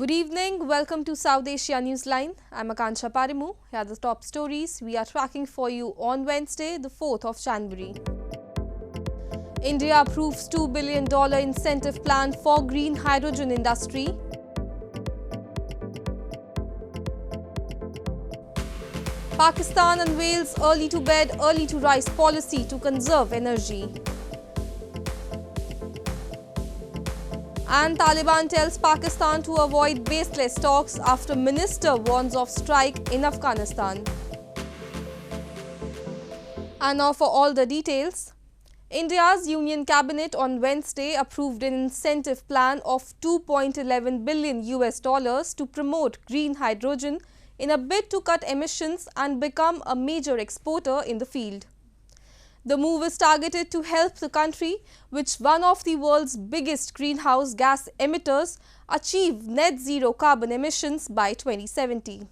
Good evening. Welcome to South Asia Newsline. I'm Akansha Parimu. Here are the top stories we are tracking for you on Wednesday, the 4th of January. India approves $2 billion incentive plan for green hydrogen industry. Pakistan unveils early to bed, early to rise policy to conserve energy. And Taliban tells Pakistan to avoid baseless talks after minister warns of strike in Afghanistan. And now for all the details. India's Union Cabinet on Wednesday approved an incentive plan of $2.11 billion to promote green hydrogen in a bid to cut emissions and become a major exporter in the field. The move is targeted to help the country, which one of the world's biggest greenhouse gas emitters, achieve net zero carbon emissions by 2070.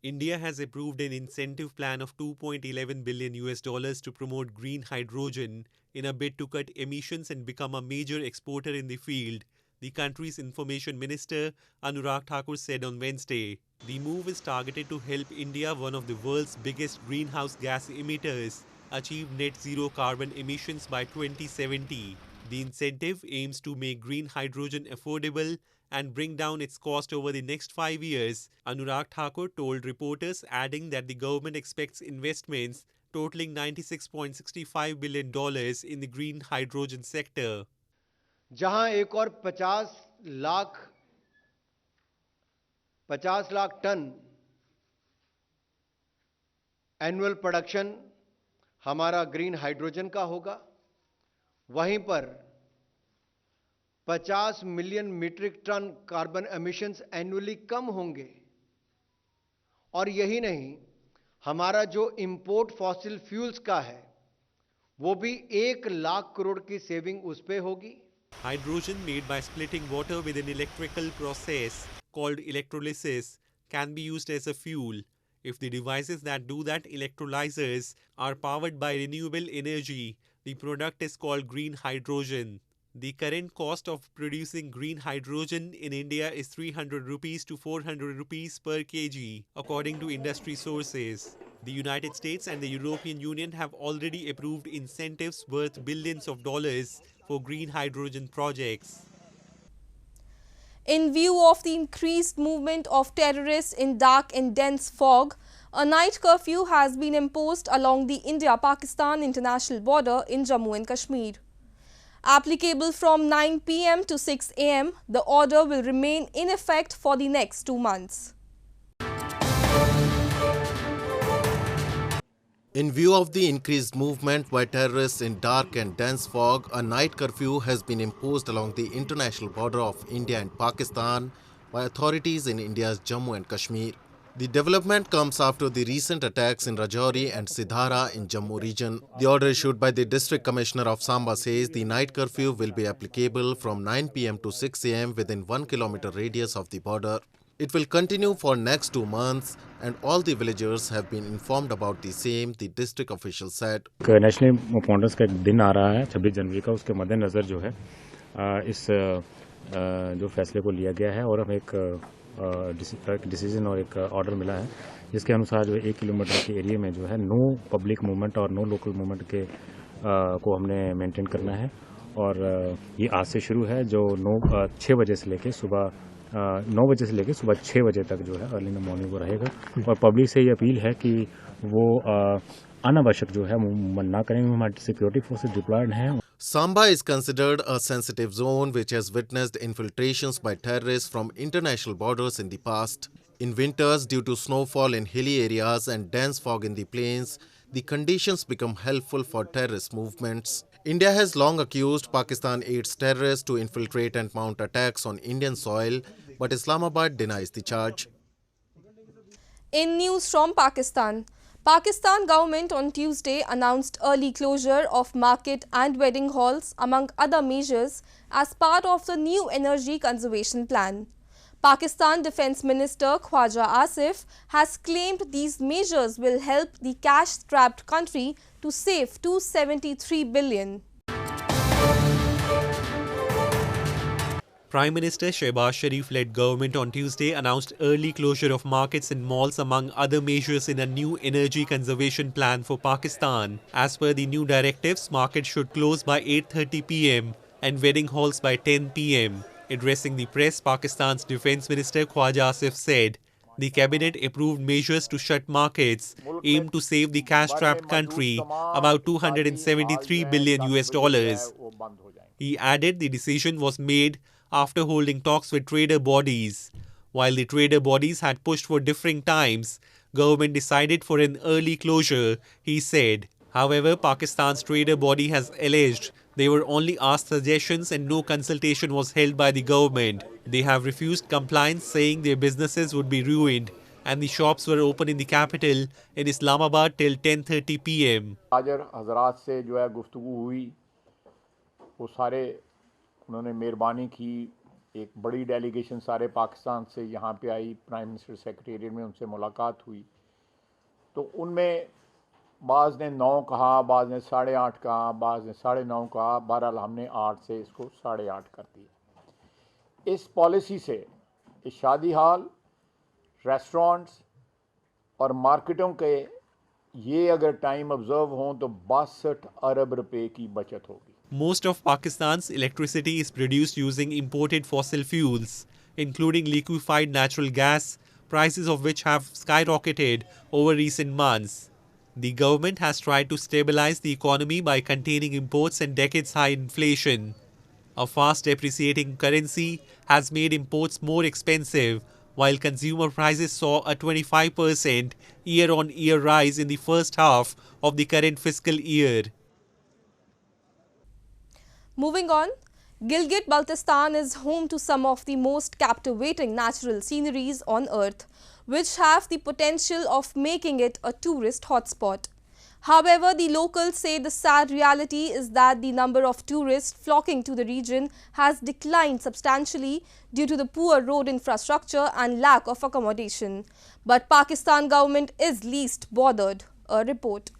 India has approved an incentive plan of $2.11 billion to promote green hydrogen in a bid to cut emissions and become a major exporter in the field, the country's Information Minister Anurag Thakur said on Wednesday. The move is targeted to help India, one of the world's biggest greenhouse gas emitters, achieve net zero carbon emissions by 2070. The incentive aims to make green hydrogen affordable and bring down its cost over the next 5 years, Anurag Thakur told reporters, adding that the government expects investments totaling $96.65 billion in the green hydrogen sector. जहां एक और 50 lakh ton annual production हमारा green hydrogen का होगा, वहीं पर 50 million metric ton carbon emissions annually कम होंगे। और यही नहीं, हमारा जो इंपोर्ट फॉसिल फ्यूल्स का है वो भी 1 लाख करोड़ की सेविंग उस पे होगी। Hydrogen made by splitting water with an electrical process called electrolysis can be used as a fuel. If the devices that do that, electrolyzers, are powered by renewable energy, the product is called green hydrogen. The current cost of producing green hydrogen in India is 300 rupees to 400 rupees per kg, according to industry sources. The United States and the European Union have already approved incentives worth billions of dollars for green hydrogen projects. In view of the increased movement of terrorists in dark and dense fog, a night curfew has been imposed along the India-Pakistan international border in Jammu and Kashmir. Applicable from 9 p.m. to 6 a.m., the order will remain in effect for the next 2 months. In view of the increased movement by terrorists in dark and dense fog, a night curfew has been imposed along the international border of India and Pakistan by authorities in India's Jammu and Kashmir. The development comes after the recent attacks in Rajouri and Sidhara in Jammu region. The order issued by the District Commissioner of Samba says the night curfew will be applicable from 9 p.m. to 6 a.m. within 1 kilometer radius of the border. It will continue for next 2 months and all the villagers have been informed about the same, the district official said. National founders का एक दिन आ रहा है 26 जनवरी का, उसके मद्देनज़र जो है इस जो फैसले को लिया गया है और हमें एक डिसीजन और एक ऑर्डर मिला है जिसके अनुसार जो 1 किलोमीटर के एरिया में जो है नो पब्लिक मूवमेंट और नो लोकल मूवमेंट के को हमने मेंटेन करना है। और ये आज से शुरू है, जो 6 बजे से लेके सुबह 9 बजे से लेकर सुबह 6 बजे तक जो है अर्ली इन द मॉर्निंग वो रहेगा। और पब्लिक से ये अपील है कि वो अनावश्यक जो है मूवमेंट ना करें। हमारी सिक्योरिटी फोर्सेस डिप्लॉयड हैं। Samba is considered a sensitive zone which has witnessed infiltrations by terrorists from international borders in the past. In winters, due to snowfall in hilly areas and dense fog in the plains, the conditions become helpful for terrorist movements. India has long accused Pakistan aids terrorists to infiltrate and mount attacks on Indian soil, but Islamabad denies the charge. In news from Pakistan, Pakistan government on Tuesday announced early closure of market and wedding halls among other measures as part of the new energy conservation plan. Pakistan Defence Minister Khawaja Asif has claimed these measures will help the cash-strapped country to save $273 billion. Prime Minister Shehbaz Sharif-led government on Tuesday announced early closure of markets and malls among other measures in a new energy conservation plan for Pakistan. As per the new directives, markets should close by 8:30 p.m. and wedding halls by 10 p.m. Addressing the press, Pakistan's Defence Minister Khawaja Asif said, the cabinet approved measures to shut markets aimed to save the cash-strapped country about $273 billion. He added the decision was made after holding talks with trader bodies. While the trader bodies had pushed for differing times, government decided for an early closure, he said. However, Pakistan's trader body has alleged they were only asked suggestions and no consultation was held by the government. They have refused compliance, saying their businesses would be ruined, and the shops were open in the capital in Islamabad till 10:30 p.m. हज़रात से जो है गुफ्तगू हुई, वो सारे उन्होंने मेहरबानी की, एक बड़ी डेलीगेशन सारे पाकिस्तान से यहाँ पे आई, प्राइम मिनिस्टर सेक्रेटेरिएट में उनसे मुलाकात हुई, तो उनमें बाज़ ने 9 कहा, बाज़ ने 8:30 कहा, बाज़ ने 9:30 कहा, बहरहाल हमने 8 से इसको 8:30 कर दिया। इस पॉलिसी से इस शादी हॉल, रेस्टोरेंट्स और मार्केटों के ये अगर टाइम ऑब्जर्व हों तो 62 अरब रुपए की बचत होगी। Most of Pakistan's electricity is produced using imported fossil fuels, including liquefied natural gas, prices of which have skyrocketed over recent months. The government has tried to stabilize the economy by containing imports and decades-high inflation. A fast depreciating currency has made imports more expensive, while consumer prices saw a 25% year-on-year rise in the first half of the current fiscal year. Moving on, Gilgit Baltistan is home to some of the most captivating natural sceneries on earth, which have the potential of making it a tourist hotspot. However, the locals say the sad reality is that the number of tourists flocking to the region has declined substantially due to the poor road infrastructure and lack of accommodation. But Pakistan government is least bothered. A report.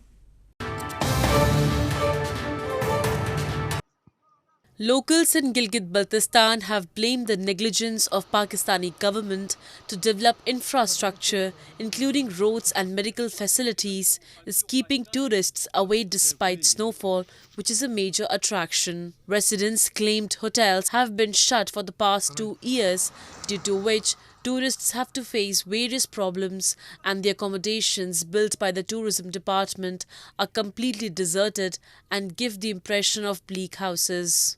Locals in Gilgit Baltistan have blamed the negligence of Pakistani government to develop infrastructure, including roads and medical facilities, is keeping tourists away despite snowfall, which is a major attraction. Residents claimed hotels have been shut for the past 2 years, due to which tourists have to face various problems, and the accommodations built by the tourism department are completely deserted and give the impression of bleak houses.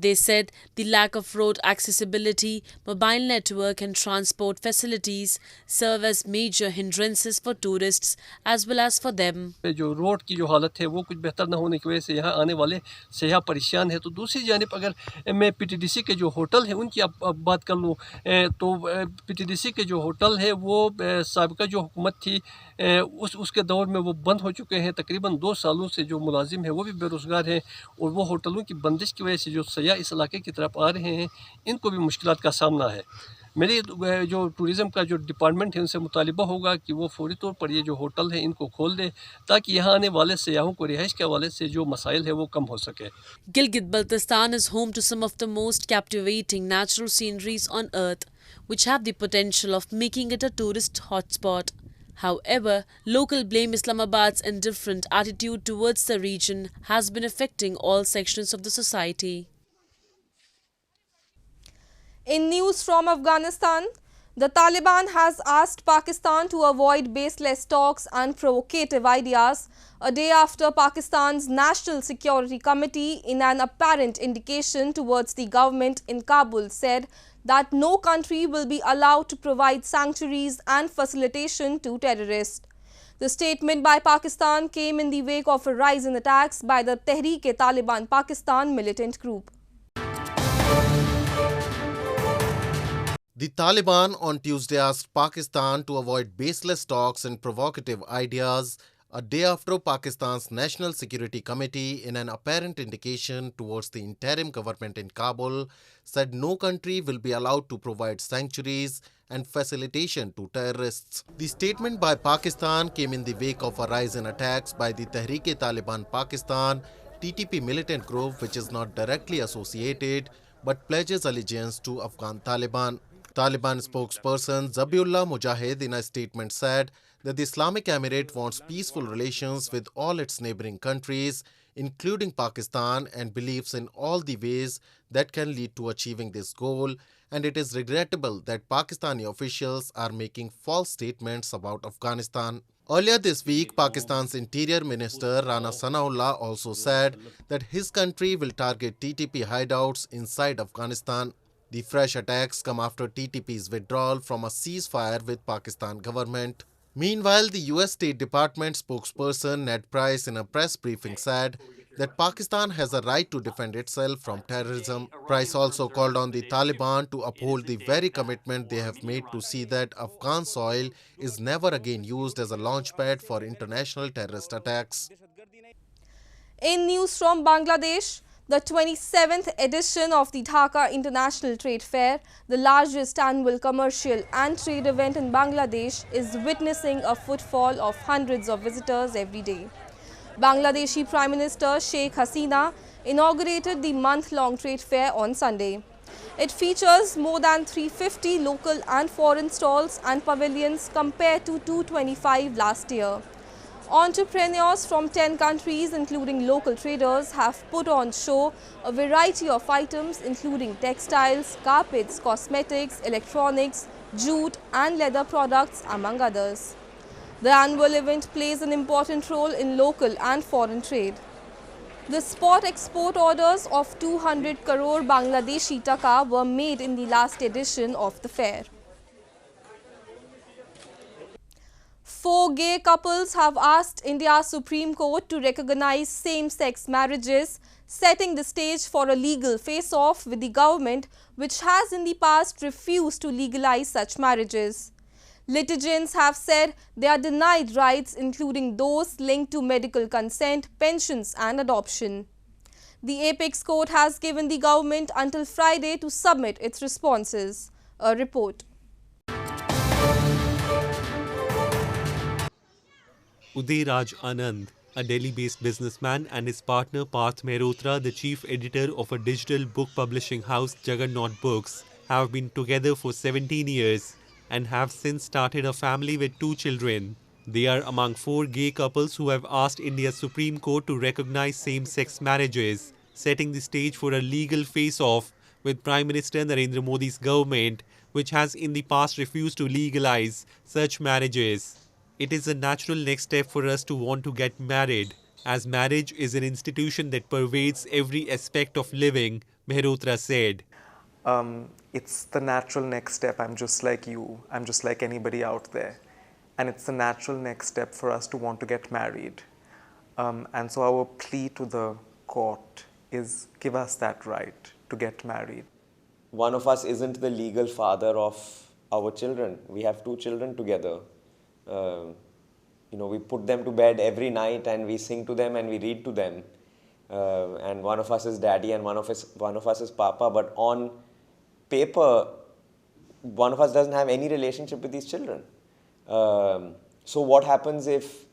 They said the lack of road accessibility, mobile network and transport facilities serve as major hindrances for tourists as well as for them. जो road की जो हालत है वो कुछ बेहतर न होने की वजह से यहाँ आने वाले सयाह परेशान है। तो दूसरी जानिब अगर मैं पीटीडीसी के जो होटल है उनकी अब बात कर लूँ तो पीटीडीसी के जो होटल है वो साबिका जो हुकूमत थी उसके दौर में वो बंद हो चुके हैं। तकरीबन 2 सालों से जो मुलाजिम है वो भी बेरोज़गार हैं और वो होटलों की बंदिश की वजह से जो सयाह इस इलाके की तरफ आ रहे हैं इनको भी मुश्किलात का सामना है। मेरी जो टूरिज़म का जो डिपार्टमेंट है उनसे मुतालिबा होगा कि वो फौरी तौर पर ये जो होटल है इनको खोल दे ताकि यहाँ आने वाले सयाहों को रिहाइश के हवाले से जो मसाइल है वो कम हो सके। Gilgit Baltistan is home to some of the most captivating natural sceneries on earth, which have the potential of making it a tourist hotspot. However, local blame Islamabad's indifferent attitude towards the region has been affecting all sections of the society. In news from Afghanistan, the Taliban has asked Pakistan to avoid baseless talks and provocative ideas a day after Pakistan's National Security Committee, in an apparent indication towards the government in Kabul, said that no country will be allowed to provide sanctuaries and facilitation to terrorists. The statement by Pakistan came in the wake of a rise in attacks by the Tehreek-e-Taliban Pakistan militant group. The Taliban on Tuesday asked Pakistan to avoid baseless talks and provocative ideas a day after Pakistan's National Security Committee, in an apparent indication towards the interim government in Kabul, said no country will be allowed to provide sanctuaries and facilitation to terrorists. The statement by Pakistan came in the wake of a rise in attacks by the Tehreek-e-Taliban Pakistan TTP militant group which is not directly associated but pledges allegiance to Afghan Taliban. Taliban spokesperson Zabiullah Mujahid in a statement said that the Islamic Emirate wants peaceful relations with all its neighboring countries, including Pakistan, and believes in all the ways that can lead to achieving this goal, and it is regrettable that Pakistani officials are making false statements about Afghanistan. Earlier this week, Pakistan's Interior Minister Rana Sanaullah also said that his country will target TTP hideouts inside Afghanistan. The fresh attacks come after TTP's withdrawal from a ceasefire with Pakistan government. Meanwhile, the US State Department spokesperson Ned Price in a press briefing said that Pakistan has a right to defend itself from terrorism. Price also called on the Taliban to uphold the very commitment they have made to see that Afghan soil is never again used as a launchpad for international terrorist attacks. In news from Bangladesh, the 27th edition of the Dhaka International Trade Fair, the largest annual commercial and trade event in Bangladesh, is witnessing a footfall of hundreds of visitors every day. Bangladeshi Prime Minister Sheikh Hasina inaugurated the month-long trade fair on Sunday. It features more than 350 local and foreign stalls and pavilions compared to 225 last year. Entrepreneurs from 10 countries, including local traders, have put on show a variety of items including textiles, carpets, cosmetics, electronics, jute and leather products, among others. The annual event plays an important role in local and foreign trade. The spot export orders of 200 crore Bangladeshi taka were made in the last edition of the fair. 4 gay couples have asked India's Supreme Court to recognize same-sex marriages, setting the stage for a legal face-off with the government, which has in the past refused to legalize such marriages. Litigants have said they are denied rights including those linked to medical consent, pensions and adoption. The Apex Court has given the government until Friday to submit its responses. A report. Uday Raj Anand, a Delhi-based businessman, and his partner Parth Mehrotra, the chief editor of a digital book publishing house Juggernaut Books, have been together for 17 years and have since started a family with 2 children. They are among 4 gay couples who have asked India's Supreme Court to recognize same-sex marriages, setting the stage for a legal face-off with Prime Minister Narendra Modi's government, which has in the past refused to legalize such marriages. It is a natural next step for us to want to get married, as marriage is an institution that pervades every aspect of living, Mehrotra said. It's the natural next step. I'm just like you. I'm just like anybody out there. And it's the natural next step for us to want to get married. And so our plea to the court is give us that right to get married. One of us isn't the legal father of our children. We have 2 children together. We put them to bed every night and we sing to them and we read to them. And one of us is daddy and one of us is papa. But on paper, one of us doesn't have any relationship with these children. So what happens if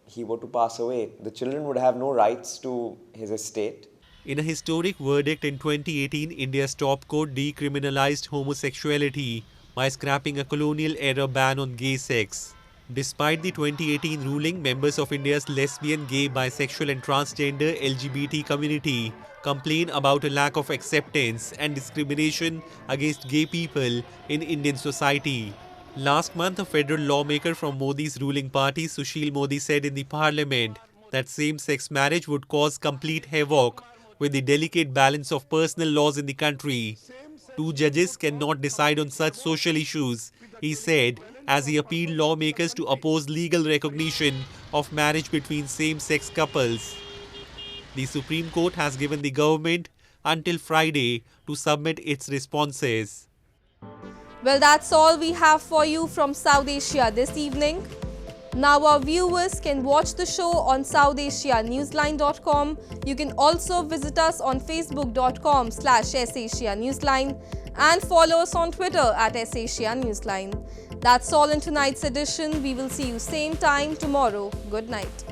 he were to pass away? The children would have no rights to his estate. In a historic verdict in 2018, India's top court decriminalized homosexuality by scrapping a colonial-era ban on gay sex. Despite the 2018 ruling, members of India's lesbian, gay, bisexual and transgender LGBT community complain about a lack of acceptance and discrimination against gay people in Indian society. Last month, a federal lawmaker from Modi's ruling party, Sushil Modi, said in the parliament that same-sex marriage would cause complete havoc with the delicate balance of personal laws in the country. 2 judges cannot decide on such social issues, he said, as he appealed lawmakers to oppose legal recognition of marriage between same-sex couples. The Supreme Court has given the government until Friday to submit its responses. Well, that's all we have for you from South Asia this evening. Now our viewers can watch the show on SouthAsiaNewsline.com. You can also visit us on Facebook.com/SAsiaNewsline and follow us on Twitter @SAsiaNewsline. That's all in tonight's edition. We will see you same time tomorrow. Good night.